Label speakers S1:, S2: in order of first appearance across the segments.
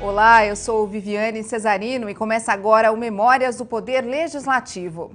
S1: Olá, eu sou Viviane Cesarino e começa agora o Memórias do Poder Legislativo.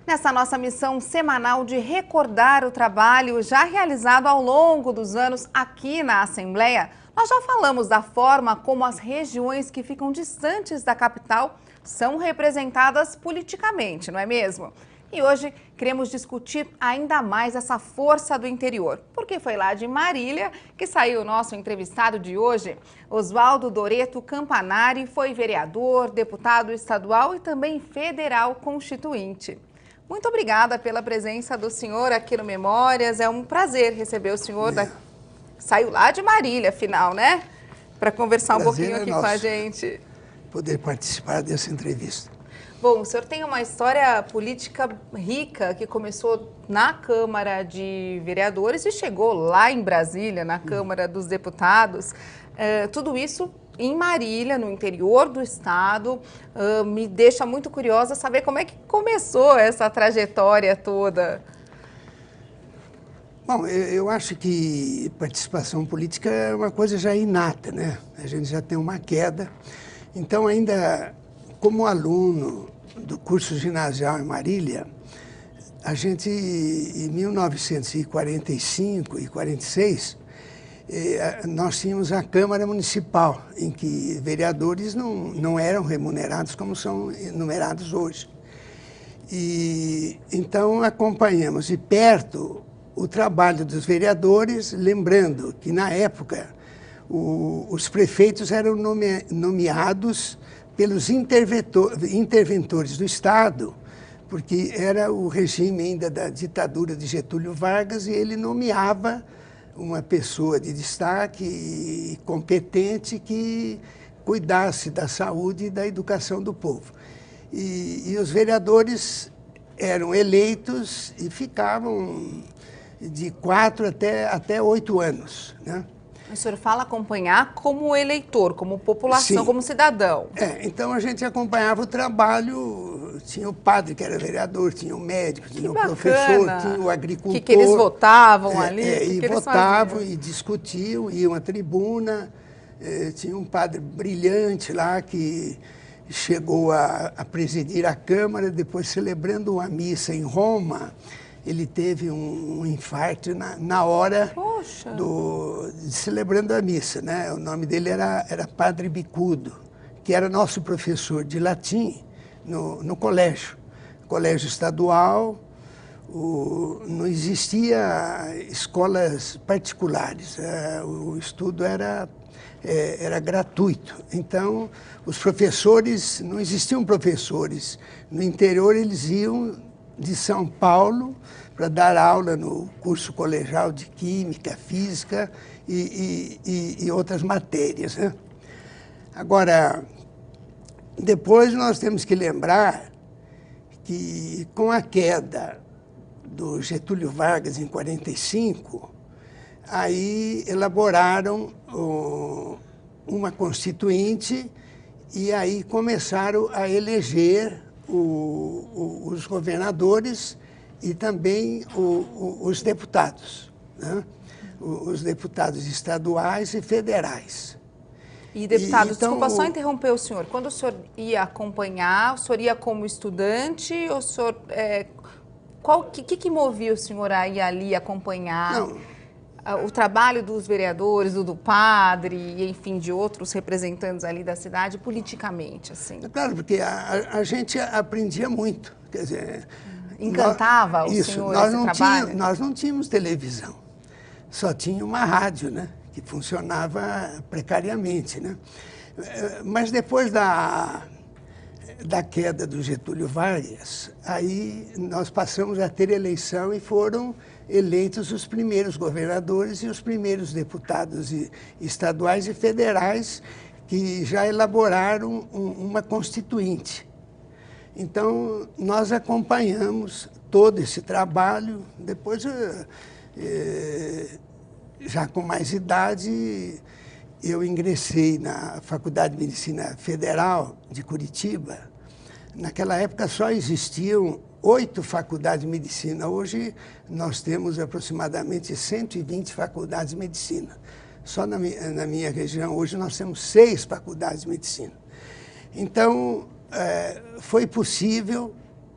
S1: Nessa nossa missão semanal de recordar o trabalho já realizado ao longo dos anos aqui na Assembleia, nós já falamos da forma como as regiões que ficam distantes da capital são representadas politicamente, não é mesmo? E hoje queremos discutir ainda mais essa força do interior, porque foi lá de Marília que saiu o nosso entrevistado de hoje. Oswaldo Doreto Campanari foi vereador, deputado estadual e também federal constituinte. Muito obrigada pela presença do senhor aqui no Memórias, é um prazer receber o senhor, saiu lá de Marília, afinal, né? Para conversar um pouquinho aqui com a gente.
S2: Poder participar dessa entrevista.
S1: Bom, o senhor tem uma história política rica que começou na Câmara de Vereadores e chegou lá em Brasília, na Câmara dos Deputados. Tudo isso em Marília, no interior do estado. Me deixa muito curiosa saber como é que começou essa trajetória toda.
S2: Bom, eu acho que participação política é uma coisa já inata, né? A gente já tem uma queda. Então, ainda como aluno do curso ginasial em Marília, a gente, em 1945 e 46, nós tínhamos a Câmara Municipal, em que vereadores não eram remunerados como são remunerados hoje. E então acompanhamos de perto o trabalho dos vereadores, lembrando que na época os prefeitos eram nomeados pelos interventores do Estado, porque era o regime ainda da ditadura de Getúlio Vargas e ele nomeava uma pessoa de destaque e competente que cuidasse da saúde e da educação do povo. E os vereadores eram eleitos e ficavam de 4 até 8 anos, né?
S1: O senhor fala acompanhar como eleitor, como população,
S2: Sim.
S1: Como cidadão.
S2: Então a gente acompanhava o trabalho, tinha o padre que era vereador, tinha o médico, tinha o professor, tinha o agricultor.
S1: Que eles votavam ali?
S2: E votavam e discutiam, iam à tribuna. Tinha um padre brilhante lá que chegou a presidir a Câmara, depois celebrando uma missa em Roma. Ele teve um infarto na hora celebrando a missa, né? O nome dele era Padre Bicudo, que era nosso professor de latim no colégio estadual. Não existia escolas particulares, o estudo era gratuito. Então, os professores, não existiam professores. No interior, eles iam de São Paulo para dar aula no curso colegial de Química, Física e outras matérias, né? Agora, depois nós temos que lembrar que com a queda do Getúlio Vargas em 45, aí elaboraram uma constituinte e aí começaram a eleger os governadores e também os deputados, né? Os deputados estaduais e federais.
S1: E deputado, desculpa só interromper o senhor. Quando o senhor ia acompanhar, o senhor ia como estudante, o senhor, que movia o senhor a ir ali acompanhar o trabalho dos vereadores, do padre, e, enfim, de outros representantes ali da cidade, politicamente, assim?
S2: É claro, porque a gente aprendia muito, quer dizer...
S1: Encantava o senhor esse trabalho?
S2: Nós não tínhamos televisão, só tinha uma rádio, né, que funcionava precariamente, né? Mas depois da queda do Getúlio Vargas, aí nós passamos a ter eleição e foram eleitos os primeiros governadores e os primeiros deputados estaduais e federais que já elaboraram uma constituinte. Então, nós acompanhamos todo esse trabalho. Depois, já com mais idade, eu ingressei na Faculdade de Medicina Federal de Curitiba. Naquela época só existiam 8 faculdades de medicina. Hoje nós temos aproximadamente 120 faculdades de medicina. Só na minha região, hoje, nós temos 6 faculdades de medicina. Então, foi possível,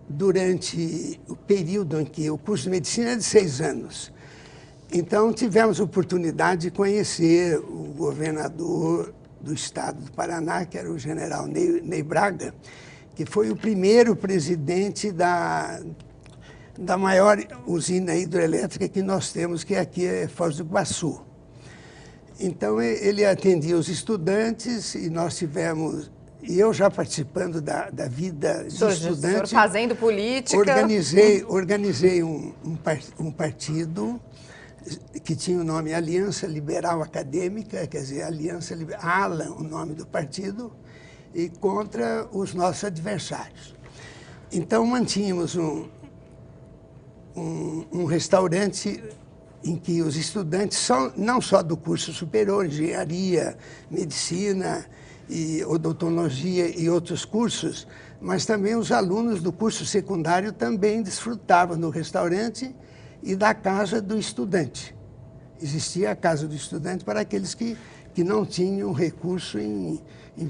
S2: durante o período em que o curso de medicina é de 6 anos. Então, tivemos a oportunidade de conhecer o governador do estado do Paraná, que era o general Ney Braga, que foi o primeiro presidente da maior usina hidrelétrica que nós temos, que aqui é Foz do Iguaçu. Então, ele atendia os estudantes e nós tivemos... E eu já participando da vida de estudante... O senhor
S1: fazendo política...
S2: Organizei um partido que tinha o nome Aliança Liberal Acadêmica, quer dizer, ALA, o nome do partido, e contra os nossos adversários. Então, mantínhamos um restaurante em que os estudantes, não só do curso superior, engenharia, medicina, e odontologia e outros cursos, mas também os alunos do curso secundário também desfrutavam do restaurante e da casa do estudante. Existia a casa do estudante para aqueles que não tinham recurso em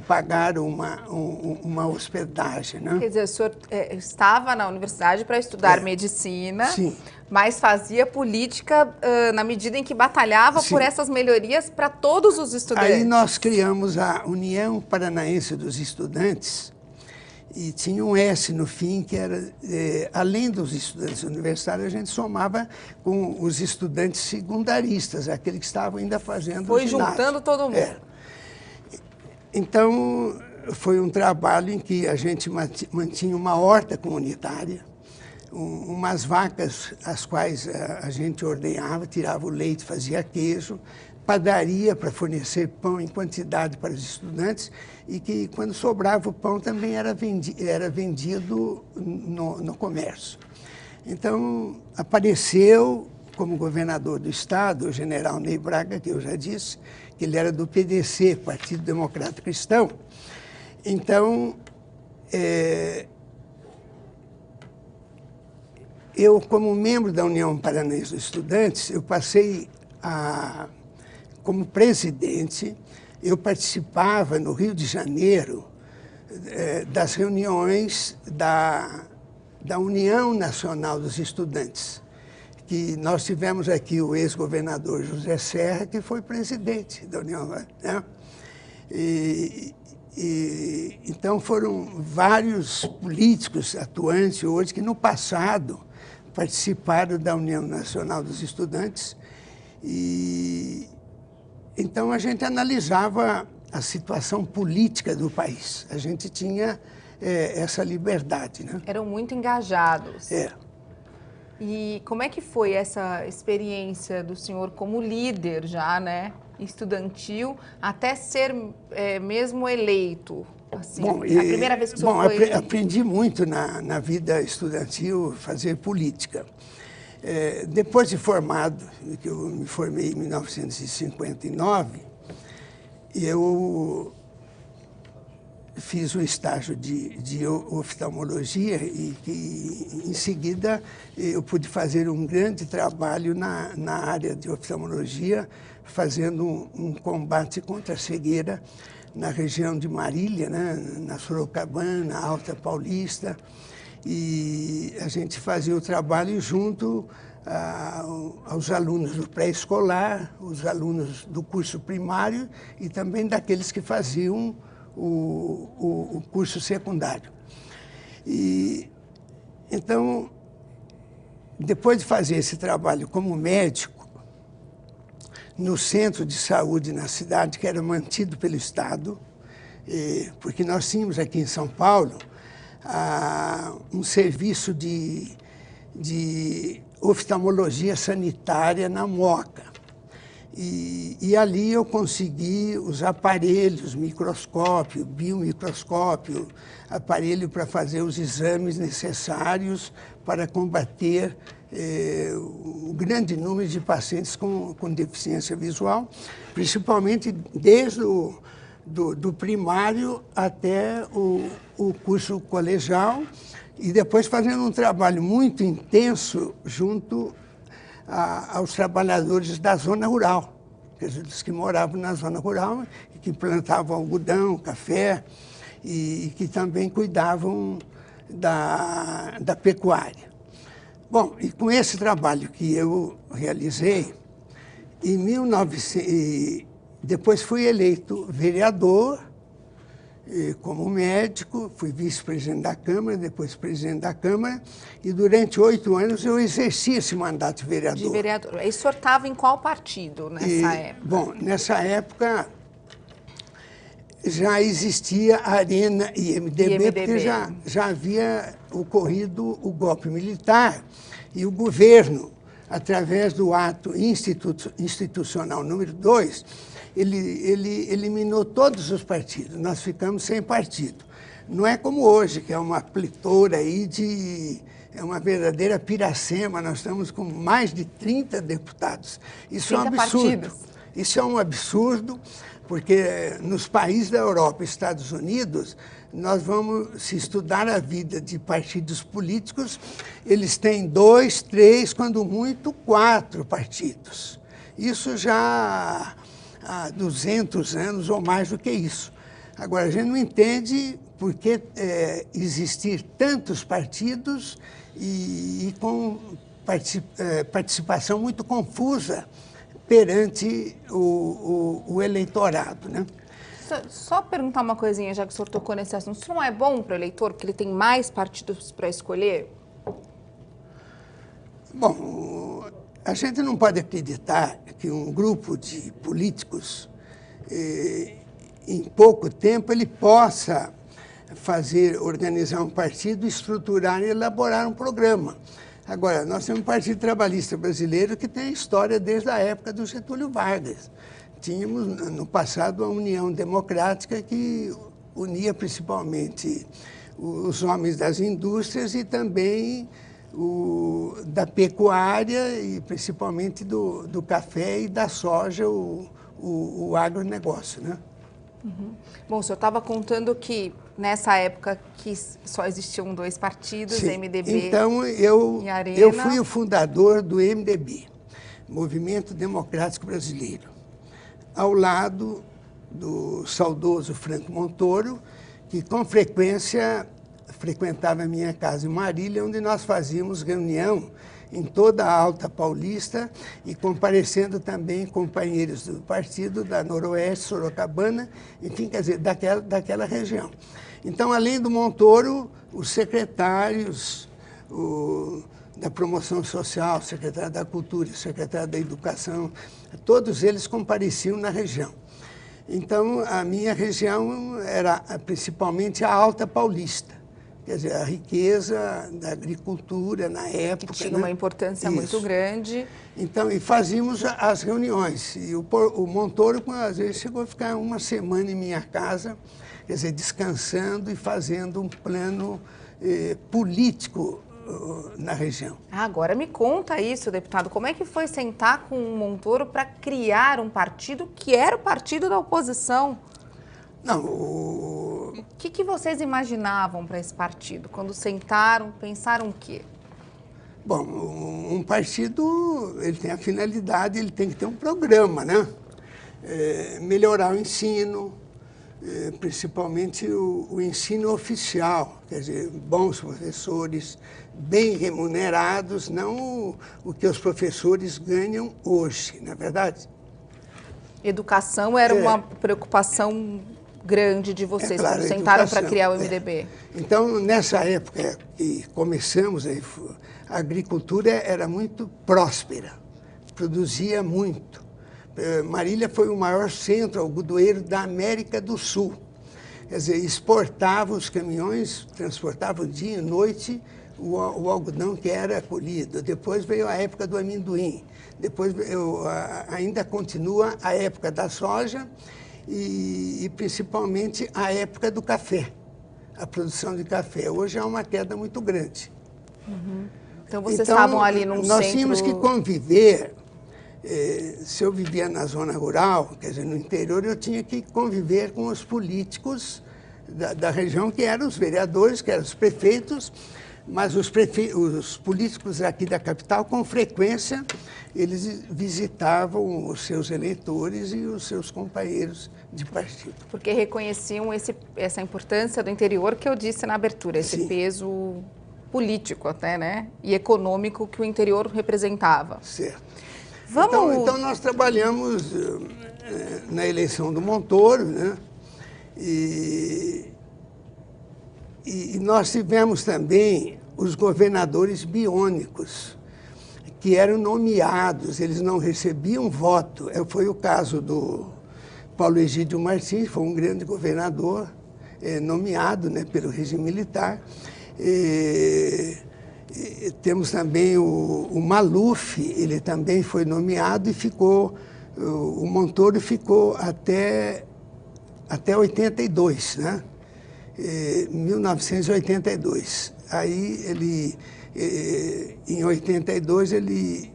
S2: pagar uma hospedagem, né?
S1: Quer dizer, o senhor estava na universidade para estudar medicina,
S2: sim,
S1: mas fazia política na medida em que batalhava por essas melhorias para todos os estudantes.
S2: Aí nós criamos a União Paranaense dos Estudantes e tinha um S no fim, que era, além dos estudantes universitários, a gente somava com os estudantes secundaristas, aqueles que estavam ainda fazendo
S1: Foi
S2: ginásio.
S1: Juntando todo mundo.
S2: Então, foi um trabalho em que a gente mantinha uma horta comunitária, umas vacas as quais a gente ordenhava, tirava o leite, fazia queijo, padaria para fornecer pão em quantidade para os estudantes e que, quando sobrava o pão, também era vendido no comércio. Então, apareceu como governador do estado o general Ney Braga, que eu já disse, que ele era do PDC, Partido Democrata Cristão. Então, eu, como membro da União Paranaense dos Estudantes, eu passei como presidente, eu participava no Rio de Janeiro das reuniões da União Nacional dos Estudantes, que nós tivemos aqui o ex-governador José Serra, que foi presidente da União, né? Então foram vários políticos atuantes hoje que no passado participaram da União Nacional dos Estudantes e então a gente analisava a situação política do país. A gente tinha essa liberdade, né?
S1: Eram muito engajados. E como é que foi essa experiência do senhor como líder já, né, estudantil, até ser mesmo eleito? Assim, a primeira vez que o senhor foi...
S2: Aprendi muito na vida estudantil fazer política. Depois de formado, que eu me formei em 1959, eu fiz um estágio de oftalmologia e que, em seguida, eu pude fazer um grande trabalho na área de oftalmologia, fazendo um combate contra a cegueira na região de Marília, né, na Sorocabana, Alta Paulista. E a gente fazia o trabalho junto aos alunos do pré-escolar, os alunos do curso primário e também daqueles que faziam o curso secundário. E, então, depois de fazer esse trabalho como médico, no centro de saúde na cidade, que era mantido pelo Estado, porque nós tínhamos aqui em São Paulo um serviço de oftalmologia sanitária na Moca. E ali eu consegui os aparelhos, microscópio, biomicroscópio, aparelho para fazer os exames necessários para combater o grande número de pacientes com deficiência visual, principalmente desde do primário até o curso colegial, e depois fazendo um trabalho muito intenso junto aos trabalhadores da zona rural, quer dizer, dos que moravam na zona rural, que plantavam algodão, café e que também cuidavam da pecuária. Bom, e com esse trabalho que eu realizei, em 1900, depois fui eleito vereador, como médico, fui vice-presidente da Câmara, depois presidente da Câmara, e durante 8 anos eu exerci esse mandato de vereador.
S1: De vereador. E o senhor estava em qual partido nessa época?
S2: Bom, nessa época já existia a Arena e MDB, porque já havia ocorrido o golpe militar e o governo, através do ato institucional número 2, ele eliminou todos os partidos. Nós ficamos sem partido. Não é como hoje, que é uma pletora aí é uma verdadeira piracema. Nós estamos com mais de 30 deputados. Isso é um absurdo. Partidos. Isso é um absurdo, porque nos países da Europa e Estados Unidos, nós vamos, se estudar a vida de partidos políticos, eles têm 2, 3, quando muito 4 partidos. Isso já há 200 anos ou mais do que isso. Agora, a gente não entende por que existir tantos partidos e com participação muito confusa perante o eleitorado, né?
S1: Só perguntar uma coisinha, já que o senhor tocou nesse assunto. Isso não é bom para o eleitor, porque ele tem mais partidos para escolher?
S2: Bom, a gente não pode acreditar que um grupo de políticos, em pouco tempo, ele possa organizar um partido, estruturar e elaborar um programa. Agora, nós temos um Partido Trabalhista Brasileiro que tem história desde a época do Getúlio Vargas. Tínhamos, no passado, a União Democrática, que unia principalmente os homens das indústrias e também da pecuária e principalmente do café e da soja, o agronegócio, né?
S1: Uhum. Bom, o senhor estava contando que nessa época que só existiam 2 partidos,
S2: Sim.
S1: MDB
S2: então,
S1: e Arena.
S2: Eu fui o fundador do MDB, Movimento Democrático Brasileiro, ao lado do saudoso Franco Montoro, que com frequência frequentava a minha casa em Marília, onde nós fazíamos reunião em toda a Alta Paulista e comparecendo também companheiros do partido da Noroeste, Sorocabana, enfim, quer dizer, daquela região. Então, além do Montoro, os secretários da Promoção Social, o secretário da Cultura, o secretário da Educação, todos eles compareciam na região. Então, a minha região era principalmente a Alta Paulista. Quer dizer, a riqueza da agricultura na época.
S1: Que tinha uma importância muito grande.
S2: Então, e fazíamos as reuniões. E o Montoro, às vezes, chegou a ficar uma semana em minha casa, quer dizer, descansando e fazendo um plano político na região.
S1: Agora me conta isso, deputado. Como é que foi sentar com o Montoro para criar um partido que era o partido da oposição?
S2: Não,
S1: O que vocês imaginavam para esse partido? Quando sentaram, pensaram o quê?
S2: Bom, um partido, ele tem a finalidade, ele tem que ter um programa, né? Melhorar o ensino, principalmente o ensino oficial, quer dizer, bons professores, bem remunerados, não o que os professores ganham hoje, não é verdade?
S1: Educação era uma preocupação grande de vocês,
S2: claro,
S1: quando sentaram para criar o MDB.
S2: Então, nessa época que começamos, a agricultura era muito próspera, produzia muito. Marília foi o maior centro algodoeiro da América do Sul. Quer dizer, exportava os caminhões, transportavam dia e noite o algodão que era colhido. Depois veio a época do amendoim. Depois ainda continua a época da soja e principalmente a época do café, a produção de café. Hoje há uma queda muito grande.
S1: Uhum. Então, vocês estavam ali num
S2: nós
S1: centro...
S2: tínhamos que conviver. Se eu vivia na zona rural, quer dizer, no interior, eu tinha que conviver com os políticos da região, que eram os vereadores, que eram os prefeitos, mas os políticos aqui da capital, com frequência, eles visitavam os seus eleitores e os seus companheiros de partido.
S1: Porque reconheciam essa importância do interior que eu disse na abertura, esse
S2: Sim.
S1: peso político até, né? E econômico que o interior representava.
S2: Certo.
S1: Vamos...
S2: Então nós trabalhamos na eleição do Montoro, né? E nós tivemos também os governadores biônicos, que eram nomeados, eles não recebiam voto. Foi o caso do Paulo Egídio Martins, foi um grande governador, nomeado, né, pelo regime militar. Temos também o Maluf, ele também foi nomeado e ficou, o Montoro ficou até 82, né? 1982. Aí ele, em 82, ele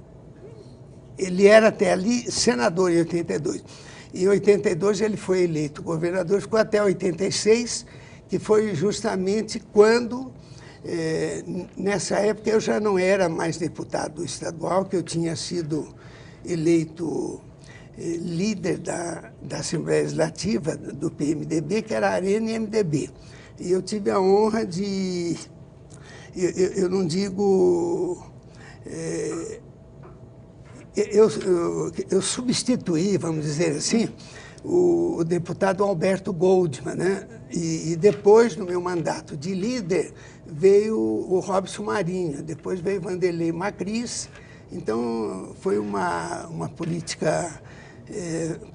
S2: era até ali senador em 82. Em 82 ele foi eleito governador, ficou até 86, que foi justamente quando, nessa época eu já não era mais deputado estadual, que eu tinha sido eleito líder da Assembleia Legislativa do PMDB, que era a Arena e MDB. E eu tive a honra de, eu não digo, eu substituí, vamos dizer assim, o deputado Alberto Goldman, né? E depois, no meu mandato de líder, veio o Robson Marinho, depois veio Vanderlei Macris. Então, foi uma política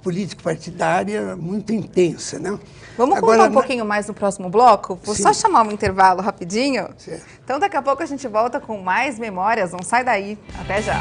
S2: político-partidária muito intensa, né?
S1: Vamos contar um pouquinho mais no próximo bloco? Vou só chamar um intervalo rapidinho.
S2: Certo.
S1: Então, daqui a pouco a gente volta com mais memórias. Não sai daí. Até já.